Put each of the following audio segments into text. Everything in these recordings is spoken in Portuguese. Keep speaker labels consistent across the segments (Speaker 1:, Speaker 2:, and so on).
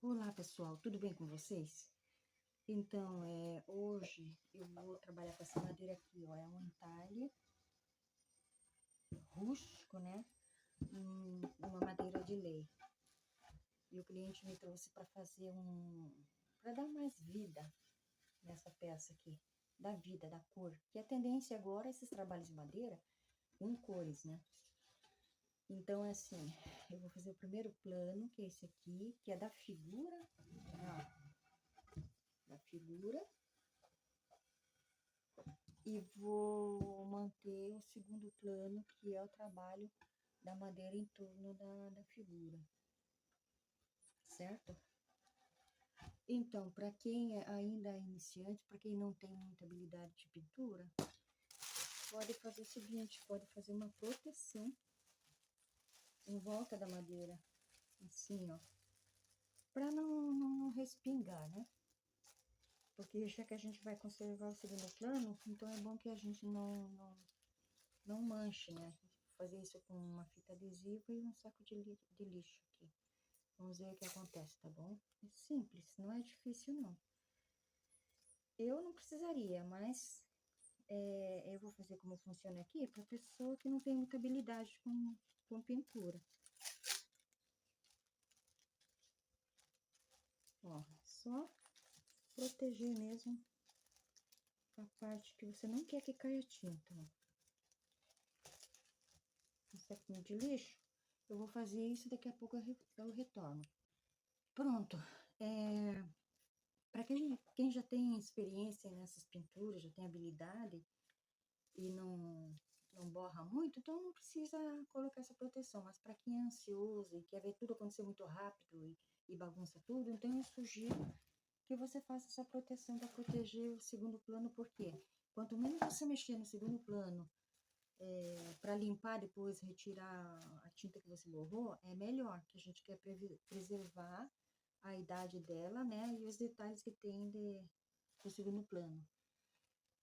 Speaker 1: Olá pessoal, tudo bem com vocês? Então, hoje eu vou trabalhar com essa madeira aqui, ó, é um entalhe rústico, né? Uma madeira de lei. E o cliente me trouxe para fazer para dar mais vida nessa peça aqui, da vida, da cor. Que a tendência agora é esses trabalhos de madeira com cores, né? Então, é assim, eu vou fazer o primeiro plano, que é esse aqui, que é da figura, da figura. E vou manter o segundo plano, que é o trabalho da madeira em torno da figura, certo? Então, para quem ainda é iniciante, para quem não tem muita habilidade de pintura, pode fazer o seguinte, pode fazer uma proteção em volta da madeira, assim, ó, para não respingar, né? Porque já que a gente vai conservar o segundo plano, então é bom que a gente não manche, né? Fazer isso com uma fita adesiva e um saco de lixo aqui. Vamos ver o que acontece, tá bom? É simples, não é difícil não. Eu não precisaria, mas eu vou fazer como funciona aqui para pessoa que não tem muita habilidade com pintura. Ó, só proteger mesmo a parte que você não quer que caia tinta, ó. Um saquinho de lixo. Eu vou fazer isso, daqui a pouco eu retorno. Pronto. Para quem já tem experiência nessas pinturas, já tem habilidade e não borra muito, então não precisa colocar essa proteção. Mas para quem é ansioso e quer ver tudo acontecer muito rápido e bagunça tudo, então eu sugiro que você faça essa proteção para proteger o segundo plano, porque quanto menos você mexer no segundo plano, para limpar depois, retirar a tinta que você borrou, é melhor, que a gente quer preservar a idade dela, né, e os detalhes que tem do segundo plano.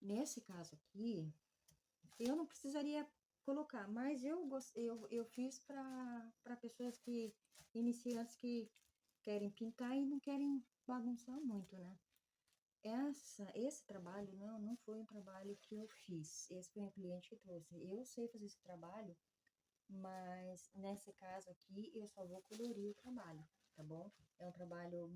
Speaker 1: Nesse caso aqui, eu não precisaria colocar, mas eu fiz para pessoas iniciantes que querem pintar e não querem bagunçar muito, né? Esse trabalho não foi um trabalho que eu fiz, esse foi um cliente que trouxe. Eu sei fazer esse trabalho, mas nesse caso aqui eu só vou colorir o trabalho, tá bom? É um trabalho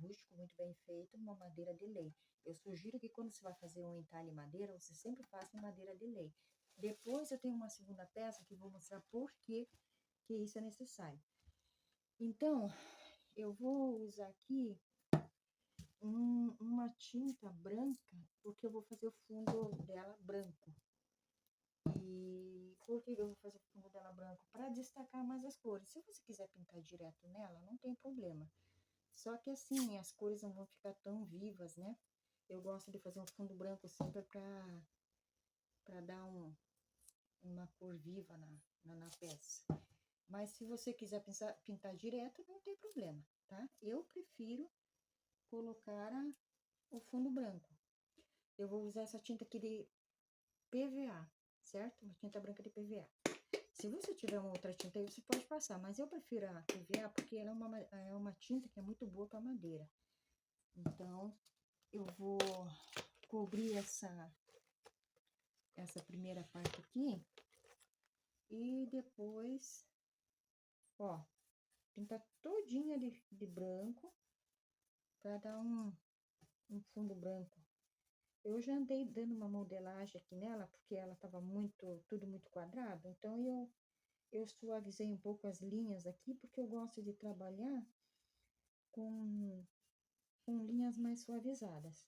Speaker 1: rústico, muito bem feito, uma madeira de lei. Eu sugiro que quando você vai fazer um entalhe em madeira, você sempre faça em madeira de lei. Depois eu tenho uma segunda peça que vou mostrar por que isso é necessário. Então, eu vou usar aqui uma tinta branca, porque eu vou fazer o fundo dela branco. E por que eu vou fazer o fundo dela branco? Para destacar mais as cores. Se você quiser pintar direto nela, não tem problema. Só que assim, as cores não vão ficar tão vivas, né? Eu gosto de fazer um fundo branco sempre para dar uma cor viva na peça. Mas se você quiser pintar direto, não tem problema, tá? Eu prefiro colocar o fundo branco. Eu vou usar essa tinta aqui de PVA, certo? Uma tinta branca de PVA. Se você tiver uma outra tinta aí, você pode passar, mas eu prefiro a PVA porque ela é uma tinta que é muito boa para madeira. Então, eu vou cobrir essa primeira parte aqui e depois, ó, pintar todinha de branco para dar um fundo branco. Eu já andei dando uma modelagem aqui nela porque ela tava tudo muito quadrado, então eu suavizei um pouco as linhas aqui porque eu gosto de trabalhar com linhas mais suavizadas.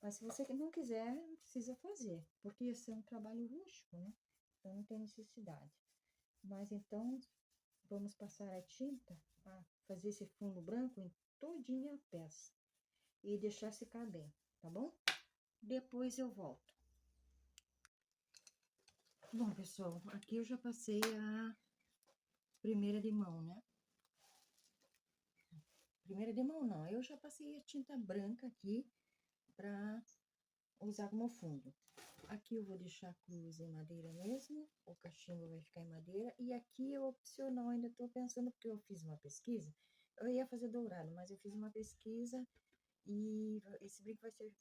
Speaker 1: Mas se você não quiser, não precisa fazer, porque esse é um trabalho rústico, né? Então não tem necessidade. Mas então, vamos passar a tinta, fazer esse fundo branco em todinha a peça e deixar secar bem, tá bom? Depois eu volto. Bom, pessoal, aqui eu já passei a primeira de mão, né? Primeira de mão não, eu já passei a tinta branca aqui para usar como fundo. Aqui eu vou deixar a cruz em madeira mesmo, o cachimbo vai ficar em madeira, e aqui é opcional, ainda estou pensando, porque eu fiz uma pesquisa, Eu ia fazer dourado, mas eu fiz uma pesquisa e esse brinco vai ser,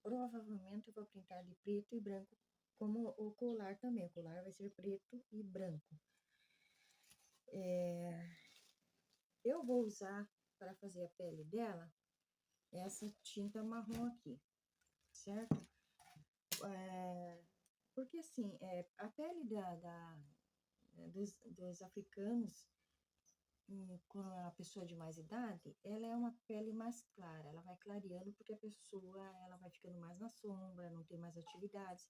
Speaker 1: provavelmente eu vou pintar de preto e branco, como o colar também. O colar vai ser preto e branco. Eu vou usar, para fazer a pele dela, essa tinta marrom aqui, certo? Porque assim, a pele dos africanos, com a pessoa de mais idade, ela é uma pele mais clara, ela vai clareando porque a pessoa ela vai ficando mais na sombra, não tem mais atividades.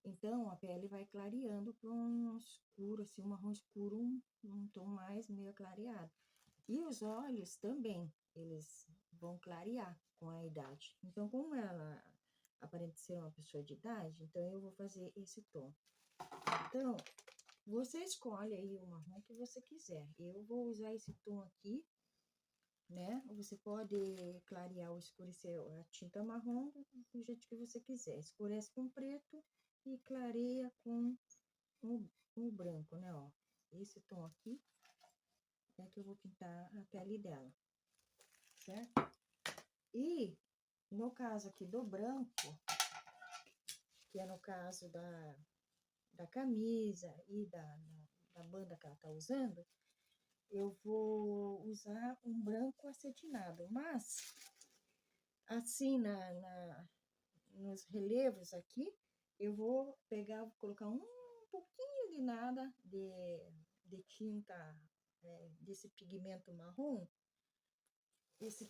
Speaker 1: Então a pele vai clareando para um escuro, assim, um marrom escuro, um tom mais meio clareado. E os olhos também, eles vão clarear com a idade. Então, como ela aparenta ser uma pessoa de idade, então eu vou fazer esse tom. Então, você escolhe aí o marrom que você quiser. Eu vou usar esse tom aqui, né? Você pode clarear ou escurecer a tinta marrom do jeito que você quiser. Escurece com preto e clareia com o branco, né? Ó, esse tom aqui é que eu vou pintar a pele dela, certo? E no caso aqui do branco, que é no caso da camisa e da banda que ela tá usando, eu vou usar um branco acetinado, mas assim nos relevos aqui, eu vou pegar, vou colocar um pouquinho de nada de tinta, desse pigmento marrom, esse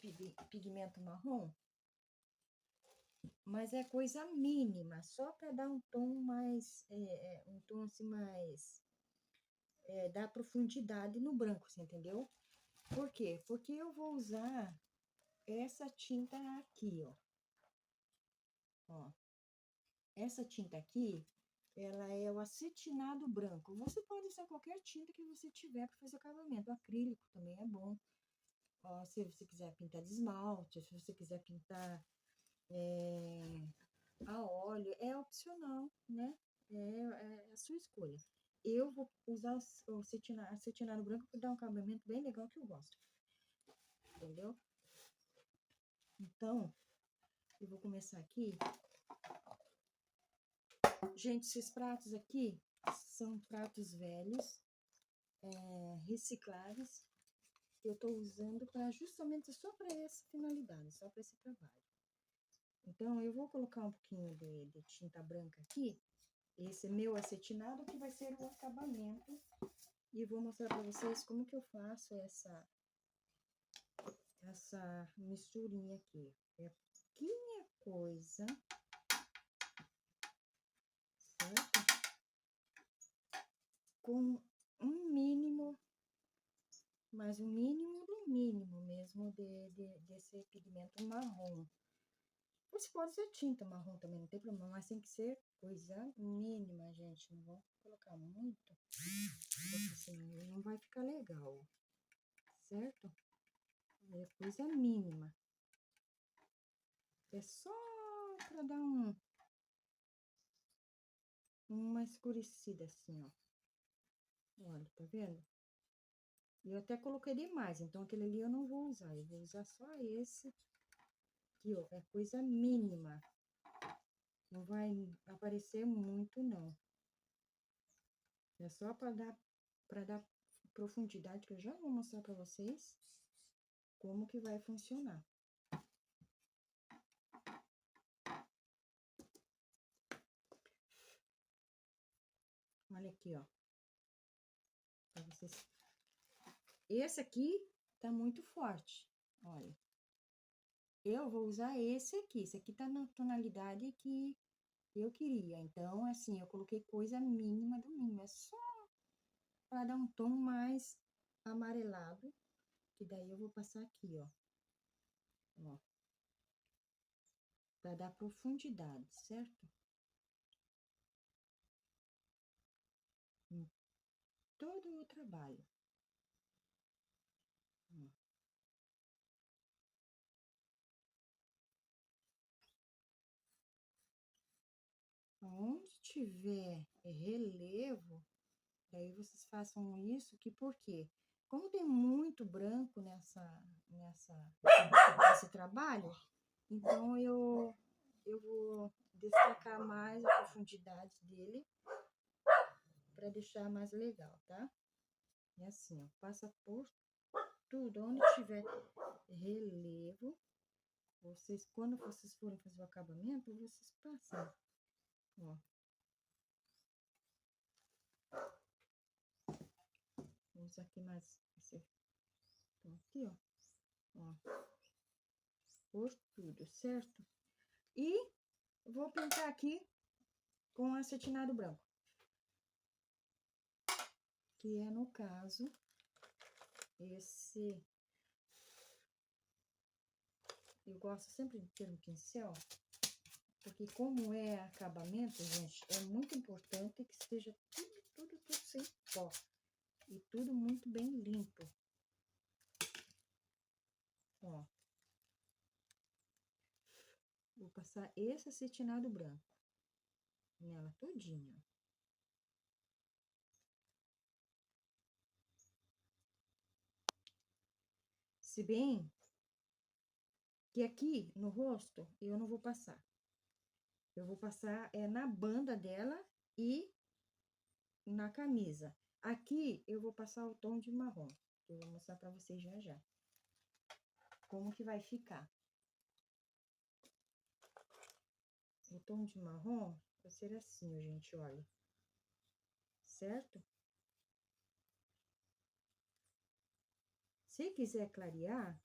Speaker 1: pigmento marrom, mas é coisa mínima, só para dar um tom mais, um tom assim mais, dar profundidade no branco, você entendeu? Por quê? Porque eu vou usar essa tinta aqui, ó. Essa tinta aqui, ela é o acetinado branco. Você pode usar qualquer tinta que você tiver para fazer acabamento. O acrílico também é bom. Ó, se você quiser pintar de esmalte, se você quiser pintar a óleo, é opcional, né? É a sua escolha. Eu vou usar o acetinado branco para dar um acabamento bem legal que eu gosto. Entendeu? Então, eu vou começar aqui. Gente, esses pratos aqui são pratos velhos, recicláveis, que eu estou usando para justamente só para essa finalidade, só para esse trabalho. Então, eu vou colocar um pouquinho de tinta branca aqui, esse meu acetinado, que vai ser o acabamento, e vou mostrar para vocês como que eu faço essa misturinha aqui. É pouquinha coisa, certo? Com um mínimo, mas o mínimo do mínimo mesmo desse pigmento marrom. Você pode ser tinta marrom também, não tem problema, mas tem que ser coisa mínima, gente. Não vou colocar muito, porque senão não vai ficar legal, certo? É coisa mínima. É só para dar uma escurecida assim, ó. Olha, tá vendo? Eu até coloquei demais, então aquele ali eu não vou usar. Eu vou usar só esse aqui, ó. É coisa mínima. Não vai aparecer muito, não. É só para dar profundidade, que eu já vou mostrar para vocês como que vai funcionar. Olha aqui, ó. Pra vocês. Esse aqui tá muito forte, olha. Eu vou usar esse aqui. Esse aqui tá na tonalidade que eu queria. Então, assim, eu coloquei coisa mínima do mínimo. É só para dar um tom mais amarelado. Que daí eu vou passar aqui, ó. Ó. Para dar profundidade, certo? Em todo o trabalho. Ó. Onde tiver relevo, daí vocês façam isso, que por quê? como tem muito branco nesse trabalho, então eu vou destacar mais a profundidade dele para deixar mais legal, tá? É assim, ó, passa por tudo, onde tiver relevo, quando vocês forem fazer o acabamento, vocês passam, ó. Vou usar aqui mais esse, então aqui, ó, por tudo, certo? E vou pintar aqui com acetinado branco, que é, no caso, esse... Eu gosto sempre de ter um pincel, porque como é acabamento, gente, é muito importante que esteja tudo sem pó. E tudo muito bem limpo. Ó. Vou passar esse acetinado branco nela todinha. Se bem que aqui no rosto eu não vou passar. Eu vou passar na banda dela e na camisa. Aqui eu vou passar o tom de marrom. Eu vou mostrar pra vocês já já. Como que vai ficar. O tom de marrom vai ser assim, gente, olha. Certo? Se quiser clarear,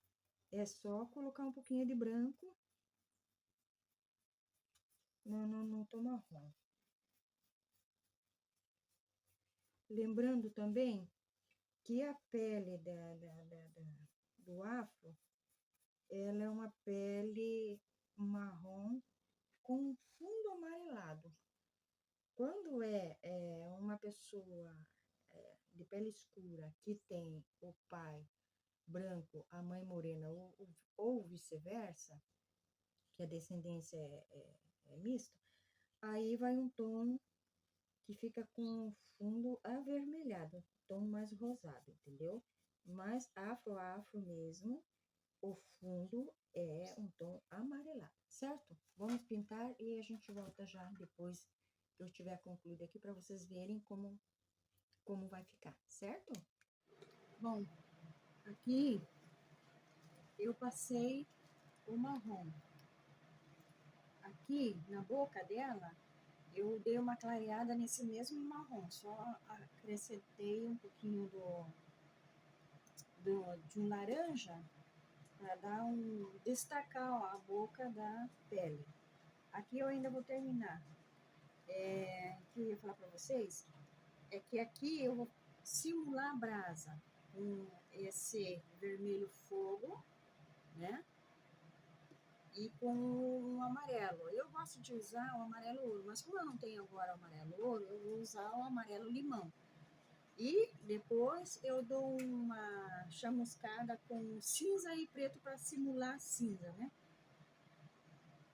Speaker 1: é só colocar um pouquinho de branco no tom marrom. Lembrando também que a pele do afro, ela é uma pele marrom com fundo amarelado. Quando é uma pessoa de pele escura que tem o pai branco, a mãe morena, ou vice-versa, que a descendência é mista, aí vai um tom que fica com fundo avermelhado, tom mais rosado, entendeu? Mas afro mesmo, o fundo é um tom amarelado, certo? Vamos pintar e a gente volta já depois que eu tiver concluído aqui para vocês verem como vai ficar, certo? Bom, aqui eu passei o marrom. Aqui na boca dela, eu dei uma clareada nesse mesmo marrom, só acrescentei um pouquinho de um laranja para dar destacar, ó, a boca da pele. Aqui eu ainda vou terminar. O que eu ia falar para vocês é que aqui eu vou simular a brasa com esse vermelho fogo, né? E com o amarelo. Eu gosto de usar o amarelo ouro, mas como eu não tenho agora o amarelo ouro, eu vou usar o amarelo limão. E depois eu dou uma chamuscada com cinza e preto para simular cinza, né?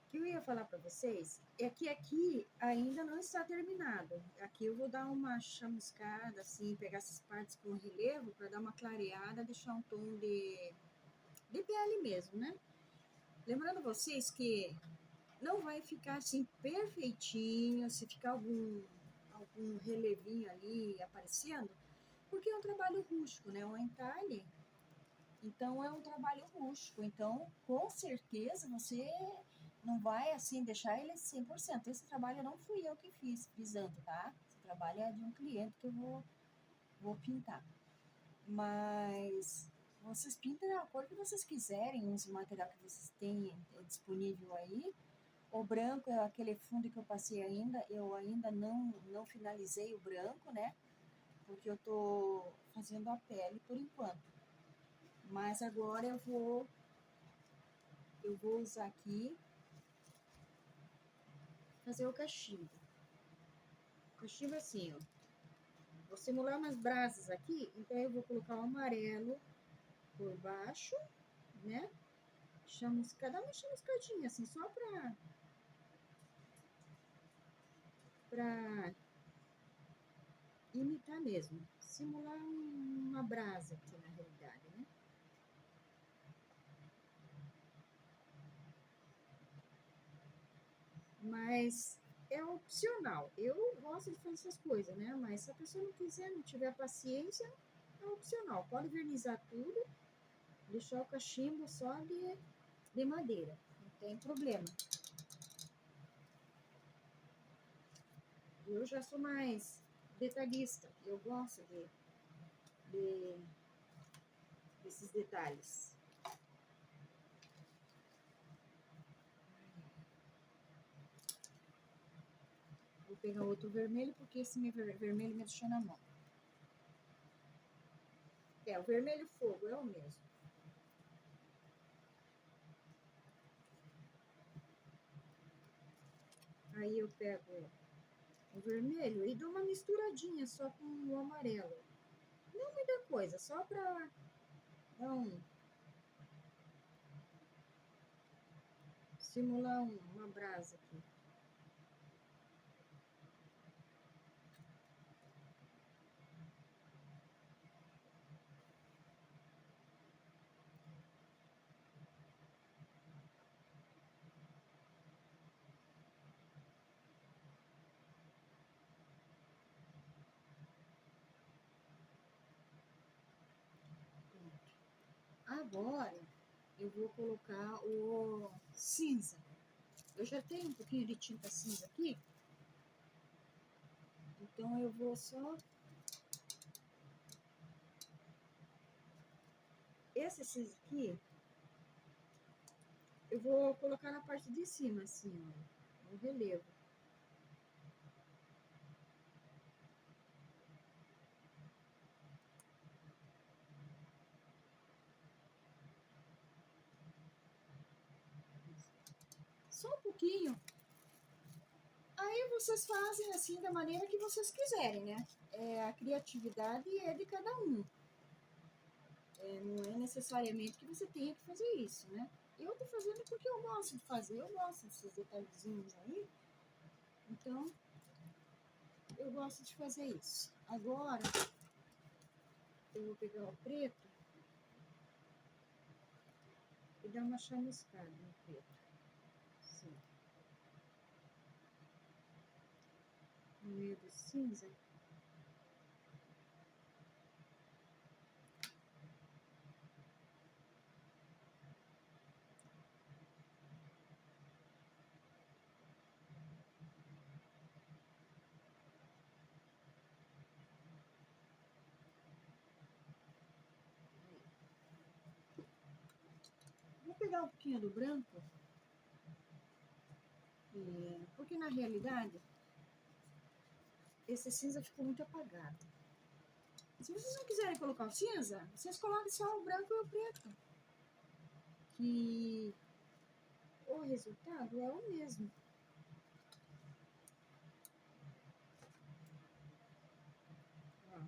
Speaker 1: O que eu ia falar para vocês é que aqui ainda não está terminado. Aqui eu vou dar uma chamuscada, assim, pegar essas partes com relevo para dar uma clareada, deixar um tom de pele mesmo, né? Lembrando vocês que não vai ficar assim perfeitinho, se ficar algum relevinho ali aparecendo, porque é um trabalho rústico, né? Um entalhe. Então, é um trabalho rústico. Então, com certeza, você não vai, assim, deixar ele 100%. Esse trabalho não fui eu que fiz, frisando, tá? Esse trabalho é de um cliente que eu vou pintar. Mas vocês pintam a cor que vocês quiserem, use o material que vocês têm disponível aí. O branco é aquele fundo que eu passei ainda, eu ainda não finalizei o branco, né? Porque eu tô fazendo a pele por enquanto. Mas agora eu vou usar aqui, fazer o cachimbo. O cachimbo é assim, ó. Vou simular umas brasas aqui, então eu vou colocar o amarelo por baixo, né? Dá uma chamuscadinha, assim, só pra imitar mesmo. Simular uma brasa aqui, né?
Speaker 2: mas é opcional. Eu gosto de fazer essas coisas, né? Mas se a pessoa não quiser, não tiver paciência, é opcional. Pode vernizar tudo, deixar o cachimbo só de madeira, não tem problema. Eu já sou mais detalhista, eu gosto desses detalhes. Vou pegar outro vermelho, porque esse vermelho me deixou na mão. É, o vermelho fogo é o mesmo. Aí eu pego o vermelho e dou uma misturadinha só com o amarelo. Não muita coisa, só pra dar simular uma brasa aqui. Agora eu vou colocar o cinza. Eu já tenho um pouquinho de tinta cinza aqui, então eu vou só... Esse cinza aqui, eu vou colocar na parte de cima, assim, ó, no relevo. Só um pouquinho. Aí vocês fazem assim da maneira que vocês quiserem, né? A criatividade é de cada um. Não é necessariamente que você tenha que fazer isso, né? Eu tô fazendo porque eu gosto de fazer, eu gosto desses detalhezinhos aí. Então, eu gosto de fazer isso. Agora, eu vou pegar o preto e dar uma chamuscada no preto. Assim. No meio do cinza. Vou pegar um pouquinho do branco, porque na realidade esse cinza ficou muito apagado. Se vocês não quiserem colocar o cinza, vocês colocam só o branco e o preto. Que o resultado é o mesmo. Ó.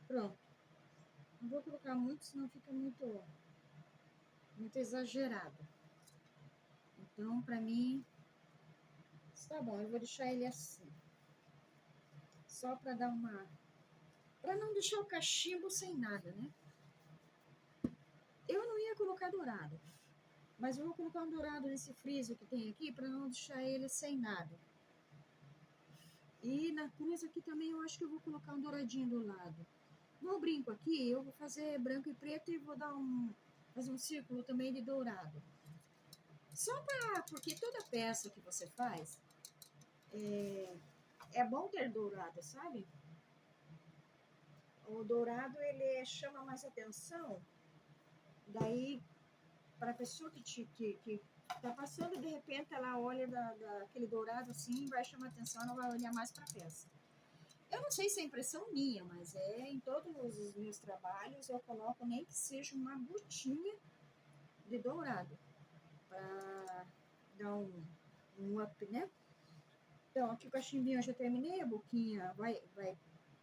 Speaker 2: Pronto. Não vou colocar muito, senão fica muito exagerado. Então, pra mim, está bom. Eu vou deixar ele assim. Só pra dar uma... Pra não deixar o cachimbo sem nada, né? Eu não ia colocar dourado. Mas eu vou colocar um dourado nesse friso que tem aqui pra não deixar ele sem nada. E na cruz aqui também eu acho que eu vou colocar um douradinho do lado. No brinco aqui, eu vou fazer branco e preto e vou dar fazer um círculo também de dourado. Só porque toda peça que você faz, é bom ter dourado, sabe? O dourado, ele chama mais atenção, daí, para a pessoa que tá passando, de repente, ela olha daquele dourado assim, vai chamar atenção, ela vai olhar mais para a peça. Eu não sei se é impressão minha, mas em todos os meus trabalhos eu coloco nem que seja uma gotinha de dourado, para dar um up, né? Então, aqui o cachimbinho eu já terminei, a boquinha vai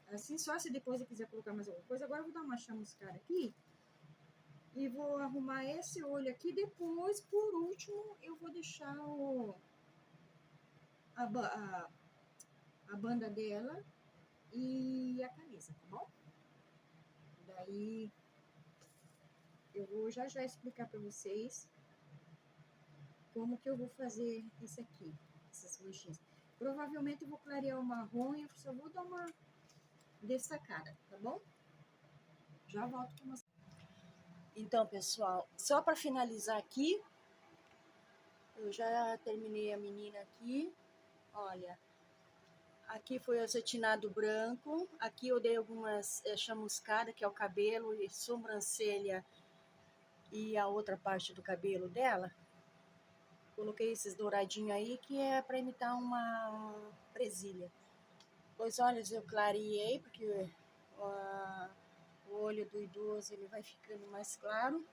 Speaker 2: Assim, só se depois eu quiser colocar mais alguma coisa. Agora eu vou dar uma chamuscada aqui. E vou arrumar esse olho aqui. Depois, por último, eu vou deixar a banda dela e a camisa, tá bom? Daí, eu vou já explicar pra vocês como que eu vou fazer isso aqui, essas manchinhas. Provavelmente eu vou clarear o marrom e eu só vou dar uma destacada, tá bom? Já volto com você. Então, pessoal, só para finalizar aqui, eu já terminei a menina aqui. Olha, aqui foi acetinado branco, aqui eu dei algumas chamuscadas, que é o cabelo e sobrancelha e a outra parte do cabelo dela. Coloquei esses douradinhos aí, que é para imitar uma presilha. Os olhos eu clareei, porque o olho do idoso ele vai ficando mais claro.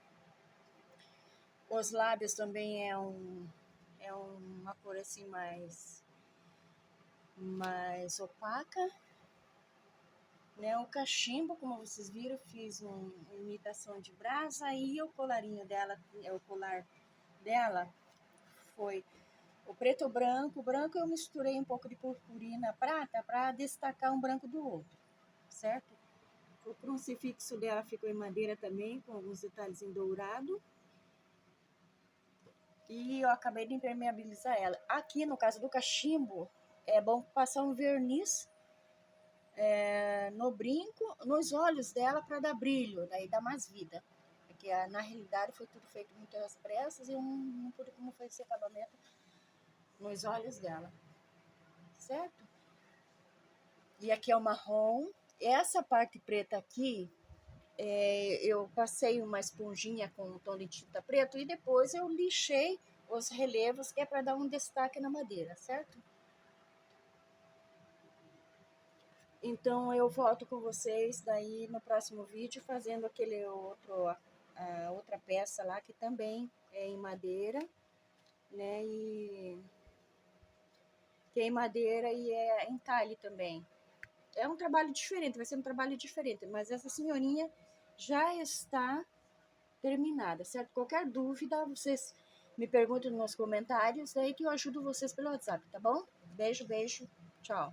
Speaker 2: Os lábios também é uma cor assim mais opaca. Né? O cachimbo, como vocês viram, fiz uma imitação de brasa. Aí o colarinho dela, o colar dela foi o preto branco. O branco eu misturei um pouco de purpurina prata para destacar um branco do outro, certo? O crucifixo dela ficou em madeira também, com alguns detalhes em dourado. E eu acabei de impermeabilizar ela. Aqui, no caso do cachimbo, é bom passar um verniz no brinco, nos olhos dela, para dar brilho, daí dá mais vida. Porque na realidade foi tudo feito muito às pressas e eu não pude como fazer esse acabamento nos olhos dela, certo? E aqui é o marrom. Essa parte preta aqui, eu passei uma esponjinha com um tom de tinta preto e depois eu lixei os relevos, que é para dar um destaque na madeira, certo? Então eu volto com vocês daí no próximo vídeo fazendo aquele outra peça lá que também é em madeira, né? E que é em madeira e é em talhe também. É um trabalho diferente, vai ser um trabalho diferente, mas essa senhorinha já está terminada, certo? Qualquer dúvida, vocês me perguntem nos comentários, daí que eu ajudo vocês pelo WhatsApp, tá bom? Beijo, beijo, tchau.